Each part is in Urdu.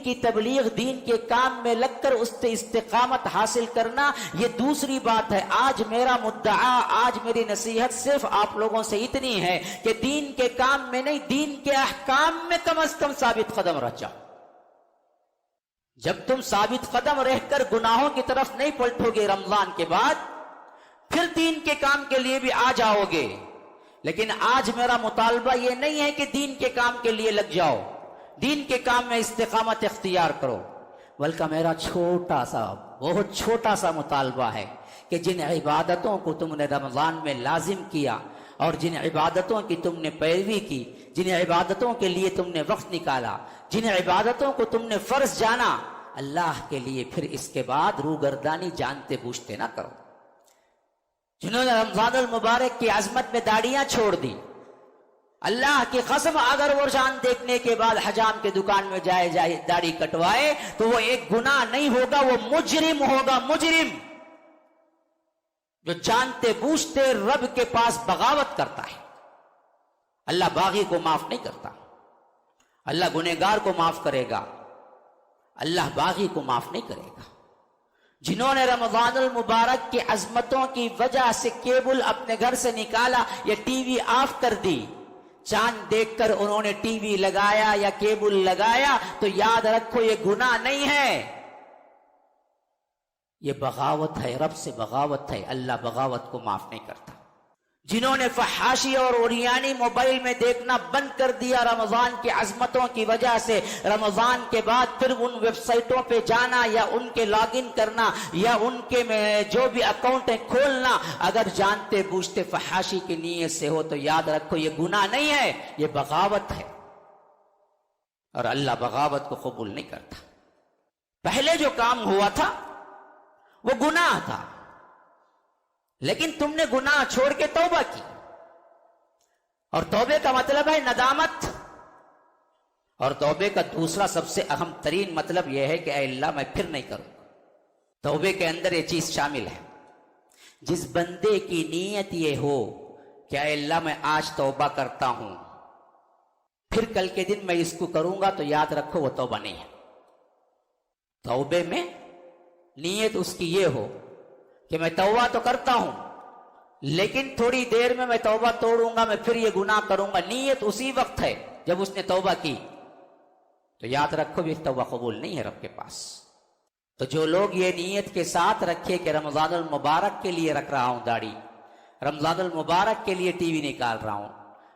کی تبلیغ، دین کے کام میں لگ کر اس سے استقامت حاصل کرنا، یہ دوسری بات ہے۔ آج میرا مدعا، آج میری نصیحت صرف آپ لوگوں سے اتنی ہے کہ دین کے کام میں نہیں، دین کے احکام میں کم از کم ثابت قدم رہ جاؤ۔ جب تم ثابت قدم رہ کر گناہوں کی طرف نہیں پلٹو گے رمضان کے بعد، پھر دین کے کام کے لیے بھی آ جاؤ گے۔ لیکن آج میرا مطالبہ یہ نہیں ہے کہ دین کے کام کے لیے لگ جاؤ، دین کے کام میں استقامت اختیار کرو، بلکہ میرا چھوٹا سا، بہت چھوٹا سا مطالبہ ہے کہ جن عبادتوں کو تم نے رمضان میں لازم کیا اور جن عبادتوں کی تم نے پیروی کی، جن عبادتوں کے لیے تم نے وقت نکالا، جن عبادتوں کو تم نے فرض جانا، اللہ کے لیے پھر اس کے بعد روگردانی جانتے بوجھتے نہ کرو۔ جنہوں نے رمضان المبارک کی عظمت میں داڑیاں چھوڑ دی، اللہ کی قسم اگر وہ چاند دیکھنے کے بعد حجام کے دکان میں جائے داڑھی کٹوائے تو وہ ایک گناہ نہیں ہوگا، وہ مجرم ہوگا، مجرم جو جانتے بوجھتے رب کے پاس بغاوت کرتا ہے۔ اللہ باغی کو معاف نہیں کرتا، اللہ گنہگار کو معاف کرے گا، اللہ باغی کو معاف نہیں کرے گا۔ جنہوں نے رمضان المبارک کی عظمتوں کی وجہ سے کیبل اپنے گھر سے نکالا یا ٹی وی آف کر دی، چاند دیکھ کر انہوں نے ٹی وی لگایا یا کیبل لگایا، تو یاد رکھو یہ گناہ نہیں ہے، یہ بغاوت ہے، رب سے بغاوت ہے، اللہ بغاوت کو معاف نہیں کرتا۔ جنہوں نے فحاشی اور اوریانی موبائل میں دیکھنا بند کر دیا رمضان کی عظمتوں کی وجہ سے، رمضان کے بعد پھر ان ویب سائٹوں پہ جانا یا ان کے لاگ ان کرنا یا ان کے جو بھی اکاؤنٹ کھولنا، اگر جانتے بوجھتے فحاشی کی نیت سے ہو تو یاد رکھو یہ گناہ نہیں ہے، یہ بغاوت ہے، اور اللہ بغاوت کو قبول نہیں کرتا۔ پہلے جو کام ہوا تھا وہ گناہ تھا، لیکن تم نے گناہ چھوڑ کے توبہ کی، اور توبے کا مطلب ہے ندامت، اور توبے کا دوسرا سب سے اہم ترین مطلب یہ ہے کہ اے اللہ میں پھر نہیں کروں۔ توبے کے اندر یہ چیز شامل ہے، جس بندے کی نیت یہ ہو کہ اے اللہ میں آج توبہ کرتا ہوں، پھر کل کے دن میں اس کو کروں گا، تو یاد رکھو وہ توبہ نہیں ہے۔ توبے میں نیت اس کی یہ ہو کہ میں توبہ تو کرتا ہوں لیکن تھوڑی دیر میں توبہ توڑوں گا، میں پھر یہ گناہ کروں گا، نیت اسی وقت ہے جب اس نے توبہ کی، تو یاد رکھو بھی توبہ قبول نہیں ہے رب کے پاس۔ تو جو لوگ یہ نیت کے ساتھ رکھے کہ رمضان المبارک کے لیے رکھ رہا ہوں داڑھی، رمضان المبارک کے لیے ٹی وی نکال رہا ہوں،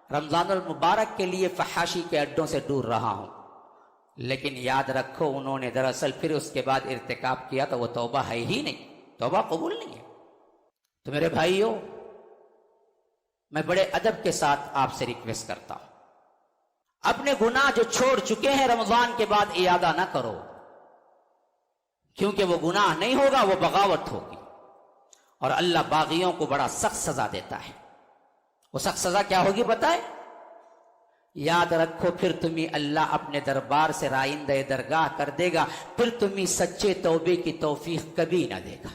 رمضان المبارک کے لیے فحاشی کے اڈوں سے دور رہا ہوں، لیکن یاد رکھو انہوں نے دراصل پھر اس کے بعد ارتکاب کیا تو وہ توبہ ہے ہی نہیں، توبہ قبول نہیں ہے۔ تو میرے بھائیوں، میں بڑے ادب کے ساتھ آپ سے ریکویسٹ کرتا ہوں، اپنے گناہ جو چھوڑ چکے ہیں رمضان کے بعد اعادہ نہ کرو، کیونکہ وہ گناہ نہیں ہوگا، وہ بغاوت ہوگی، اور اللہ باغیوں کو بڑا سخت سزا دیتا ہے۔ وہ سخت سزا کیا ہوگی بتائے؟ یاد رکھو پھر تمہیں اللہ اپنے دربار سے رائندہ درگاہ کر دے گا، پھر تمہیں سچے توبے کی توفیق کبھی نہ دے گا۔